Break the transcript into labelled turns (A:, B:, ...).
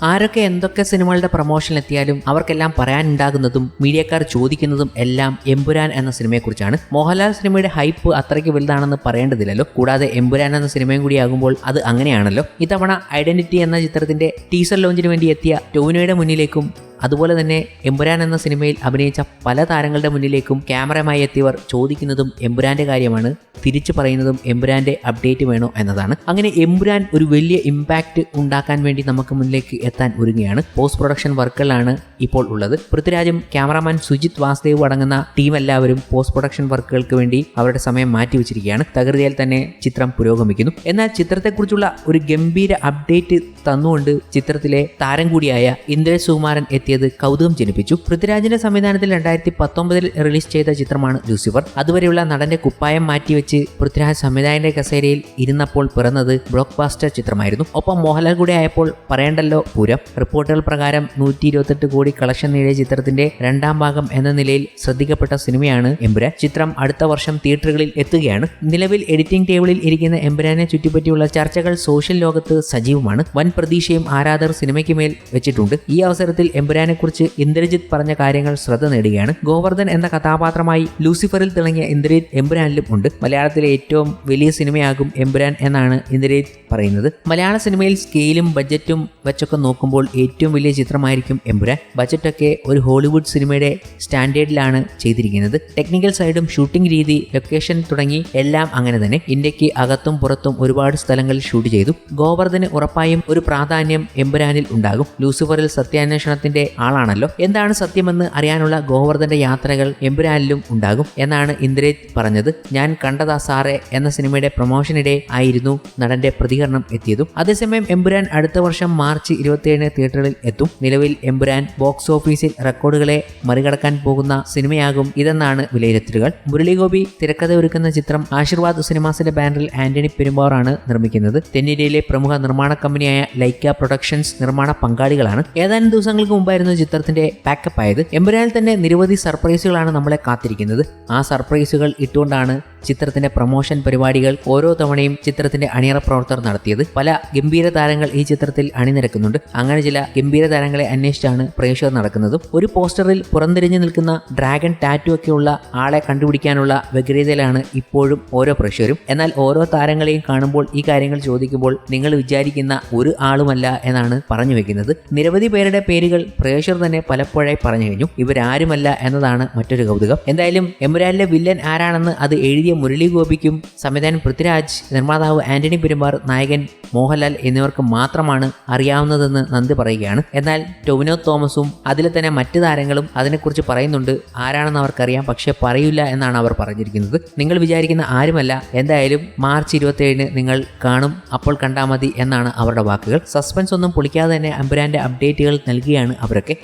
A: ആരൊക്കെ എന്തൊക്കെ സിനിമകളുടെ പ്രൊമോഷനിലെത്തിയാലും അവർക്കെല്ലാം പറയാനുണ്ടാകുന്നതും മീഡിയക്കാർ ചോദിക്കുന്നതും എല്ലാം എമ്പുരാൻ എന്ന സിനിമയെക്കുറിച്ചാണ്. മോഹൻലാൽ സിനിമയുടെ ഹൈപ്പ് അത്രയ്ക്ക് വലുതാണെന്ന് പറയേണ്ടതില്ലല്ലോ. കൂടാതെ എമ്പുരാൻ എന്ന സിനിമയും കൂടിയാകുമ്പോൾ അത് അങ്ങനെയാണല്ലോ. ഇത്തവണ ഐഡന്റിറ്റി എന്ന ചിത്രത്തിന്റെ ടീസർ ലോഞ്ചിന് വേണ്ടി എത്തിയ ടോവിനോയുടെ മുന്നിലേക്കും അതുപോലെ തന്നെ എമ്പുരാൻ എന്ന സിനിമയിൽ അഭിനയിച്ച പല താരങ്ങളുടെ മുന്നിലേക്കും ക്യാമറയുമായി എത്തിയവർ ചോദിക്കുന്നതും എമ്പുരാന്റെ കാര്യമാണ്, തിരിച്ചു പറയുന്നതും എമ്പുരാന്റെ അപ്ഡേറ്റ് വേണോ എന്നതാണ്. അങ്ങനെ എമ്പുരാൻ ഒരു വലിയ ഇമ്പാക്റ്റ് ഉണ്ടാക്കാൻ വേണ്ടി നമുക്ക് മുന്നിലേക്ക് എത്താൻ ഒരുങ്ങുകയാണ്. പോസ്റ്റ് പ്രൊഡക്ഷൻ വർക്കുകളാണ് ഇപ്പോൾ ഉള്ളത്. പൃഥ്വിരാജും ക്യാമറാമാൻ സുജിത് വാസുദേവ് അടങ്ങുന്ന ടീം എല്ലാവരും പോസ്റ്റ് പ്രൊഡക്ഷൻ വർക്കുകൾക്ക് വേണ്ടി അവരുടെ സമയം മാറ്റിവെച്ചിരിക്കുകയാണ്. തകൃതിയിൽ തന്നെ ചിത്രം പുരോഗമിക്കുന്നു. എന്നാൽ ചിത്രത്തെക്കുറിച്ചുള്ള ഒരു ഗംഭീര അപ്ഡേറ്റ് തന്നുകൊണ്ട് ചിത്രത്തിലെ താരം കൂടിയായ ഇന്ദ്രജിത് സുകുമാരൻ എത്തിയത് കൗതുകം ജനിപ്പിച്ചു. പൃഥ്വിരാജിന്റെ സംവിധാനത്തിൽ 2019 റിലീസ് ചെയ്ത ചിത്രമാണ് ലൂസിഫർ. അതുവരെയുള്ള നടന്റെ കുപ്പായം മാറ്റിവെച്ച് പൃഥ്വിരാജ് സംവിധായകന്റെ കസേരയിൽ ഇരുന്നപ്പോൾ പിറന്നത് ബ്ലോക്ക് ബാസ്റ്റർ ചിത്രമായിരുന്നു. ഒപ്പം മോഹൻലാൽ കൂടെ ആയപ്പോൾ പറയേണ്ടല്ലോ പൂരം. റിപ്പോർട്ടുകൾ പ്രകാരം 128 കോടി കളക്ഷൻ നേടിയ ചിത്രത്തിന്റെ രണ്ടാം ഭാഗം എന്ന നിലയിൽ ശ്രദ്ധിക്കപ്പെട്ട സിനിമയാണ് എമ്പുരാൻ. ചിത്രം അടുത്ത വർഷം തിയേറ്ററുകളിൽ എത്തുകയാണ്. നിലവിൽ എഡിറ്റിംഗ് ടേബിളിൽ ഇരിക്കുന്ന എമ്പുരാനെ ചുറ്റിപ്പറ്റിയുള്ള ചർച്ചകൾ സോഷ്യൽ ലോകത്ത് സജീവമാണ്. വൻ പ്രതീക്ഷയും ആരാധകർ സിനിമയ്ക്ക് മേൽ വെച്ചിട്ടുണ്ട്. ഈ അവസരത്തിൽ എമ്പുരാനെ കുറിച്ച് ഇന്ദ്രജിത്ത് പറഞ്ഞ കാര്യങ്ങൾ ശ്രദ്ധ നേടുകയാണ്. ഗോവർദ്ധൻ എന്ന കഥാപാത്രമായി ലൂസിഫറിൽ തിളങ്ങിയ ഇന്ദ്രജിത്ത് എമ്പുരാനിലും ഉണ്ട്. മലയാളത്തിലെ ഏറ്റവും വലിയ സിനിമയാകും എമ്പുരാൻ എന്നാണ് ഇന്ദ്രജിത്ത് പറയുന്നത്. മലയാള സിനിമയിൽ സ്കെയിലും ബഡ്ജറ്റും വെച്ചൊക്കെ നോക്കുമ്പോൾ ഏറ്റവും വലിയ ചിത്രമായിരിക്കും എമ്പുരാൻ. ബഡ്ജറ്റൊക്കെ ഒരു ഹോളിവുഡ് സിനിമയുടെ സ്റ്റാൻഡേർഡിലാണ് ചെയ്തിരിക്കുന്നത്. ടെക്നിക്കൽ സൈഡും ഷൂട്ടിംഗ് രീതി, ലൊക്കേഷൻ തുടങ്ങി എല്ലാം അങ്ങനെ തന്നെ. ഇന്ത്യക്ക് അകത്തും പുറത്തും ഒരുപാട് സ്ഥലങ്ങളിൽ ഷൂട്ട് ചെയ്തു. ഗോവർദ്ധന് ഉറപ്പായും ഒരു പ്രാധാന്യം എമ്പുരാനിൽ ഉണ്ടാകും. ലൂസിഫറിൽ സത്യാന്വേഷണത്തിന്റെ ആളാണല്ലോ. എന്താണ് സത്യമെന്ന് അറിയാനുള്ള ഗോവർദ്ധന്റെ യാത്രകൾ എമ്പുരാനിലും ഉണ്ടാകും എന്നാണ് ഇന്ദ്രജിത്ത് പറഞ്ഞത്. ഞാൻ കണ്ടതാ സാറേ എന്ന സിനിമയുടെ പ്രൊമോഷനിടെ ആയിരുന്നു നടന്റെ പ്രതികരണം എത്തിയതും. അതേസമയം എമ്പുരാൻ അടുത്ത വർഷം മാർച്ച് 27 തിയേറ്ററിൽ എത്തും. നിലവിൽ എമ്പുരാൻ ബോക്സ് ഓഫീസിൽ റെക്കോർഡുകളെ മറികടക്കാൻ പോകുന്ന സിനിമയാകും ഇതെന്നാണ് വിലയിരുത്തലുകൾ. മുരളീഗോപി തിരക്കഥ ഒരുക്കുന്ന ചിത്രം ആശീർവാദ് സിനിമാസിന്റെ ബാനറിൽ ആന്റണി പെരുമ്പാവൂറാണ് നിർമ്മിക്കുന്നത്. തെന്നിന്ത്യയിലെ പ്രമുഖ നിർമ്മാണ കമ്പനിയായ ലൈക്ക പ്രൊഡക്ഷൻസ് നിർമ്മാണ പങ്കാളികളാണ്. ഏതാനും ദിവസങ്ങൾക്ക് മുമ്പായിരുന്നു ചിത്രത്തിന്റെ പാക്കപ്പ് ആയത്. എമ്പുരാനിൽ തന്നെ നിരവധി സർപ്രൈസുകളാണ് നമ്മളെ കാത്തിരിക്കുന്നത്. ആ സർപ്രൈസുകൾ ഇട്ടുകൊണ്ടാണ് ചിത്രത്തിന്റെ പ്രൊമോഷൻ പരിപാടികൾ ഓരോ തവണയും ചിത്രത്തിന്റെ അണിയറ പ്രവർത്തകർ നടത്തിയത്. പല ഗംഭീര താരങ്ങൾ ഈ ചിത്രത്തിൽ അണിനിരക്കുന്നുണ്ട്. അങ്ങനെ ചില ഗംഭീര താരങ്ങളെ അന്വേഷിച്ചാണ് പ്രേക്ഷകർ നടക്കുന്നതും. ഒരു പോസ്റ്ററിൽ പുറംതിരിഞ്ഞു നിൽക്കുന്ന ഡ്രാഗൺ ടാറ്റു ഒക്കെയുള്ള ആളെ കണ്ടുപിടിക്കാനുള്ള വ്യഗ്രതയിലാണ് ഇപ്പോഴും ഓരോ പ്രേക്ഷകരും. എന്നാൽ ഓരോ താരങ്ങളെയും കാണുമ്പോൾ ഈ കാര്യങ്ങൾ ചോദിക്കുമ്പോൾ നിങ്ങൾ വിചാരിക്കുന്ന ഒരു ആളുമല്ല എന്നാണ് പറഞ്ഞു വെക്കുന്നത്. നിരവധി പേരുടെ പേരുകൾ പ്രേക്ഷകർ തന്നെ പലപ്പോഴായി പറഞ്ഞു കഴിഞ്ഞു. ഇവരാരുമല്ല എന്നതാണ് മറ്റൊരു കൗതുകം. എന്തായാലും എമ്പുരാനിലെ വില്ലൻ ആരാണെന്ന് അത് എഴുതിയ മുരളീഗോപിക്കും സംവിധാനം പൃഥ്വിരാജ്, നിർമ്മാതാവ് ആന്റണി പെരുമ്പാവൂർ, നായകൻ മോഹൻലാൽ എന്നിവർക്ക് മാത്രമാണ് അറിയാവുന്നതെന്ന് നന്ദി പറയുകയാണ്. എന്നാൽ ടൊവിനോ തോമസും അതിലെ തന്നെ മറ്റു താരങ്ങളും അതിനെക്കുറിച്ച് പറയുന്നുണ്ട്. ആരാണെന്ന് അവർക്കറിയാം, പക്ഷെ പറയില്ല എന്നാണ് അവർ പറഞ്ഞിരിക്കുന്നത്. നിങ്ങൾ വിചാരിക്കുന്ന ആരുമല്ല. എന്തായാലും മാർച്ച് 27 നിങ്ങൾ കാണും, അപ്പോൾ കണ്ടാൽ മതി എന്നാണ് അവരുടെ വാക്കുകൾ. സസ്പെൻസ് ഒന്നും പൊളിക്കാതെ തന്നെ എമ്പുരാന്റെ അപ്ഡേറ്റുകൾ നൽകുകയാണ് അവരൊക്കെ.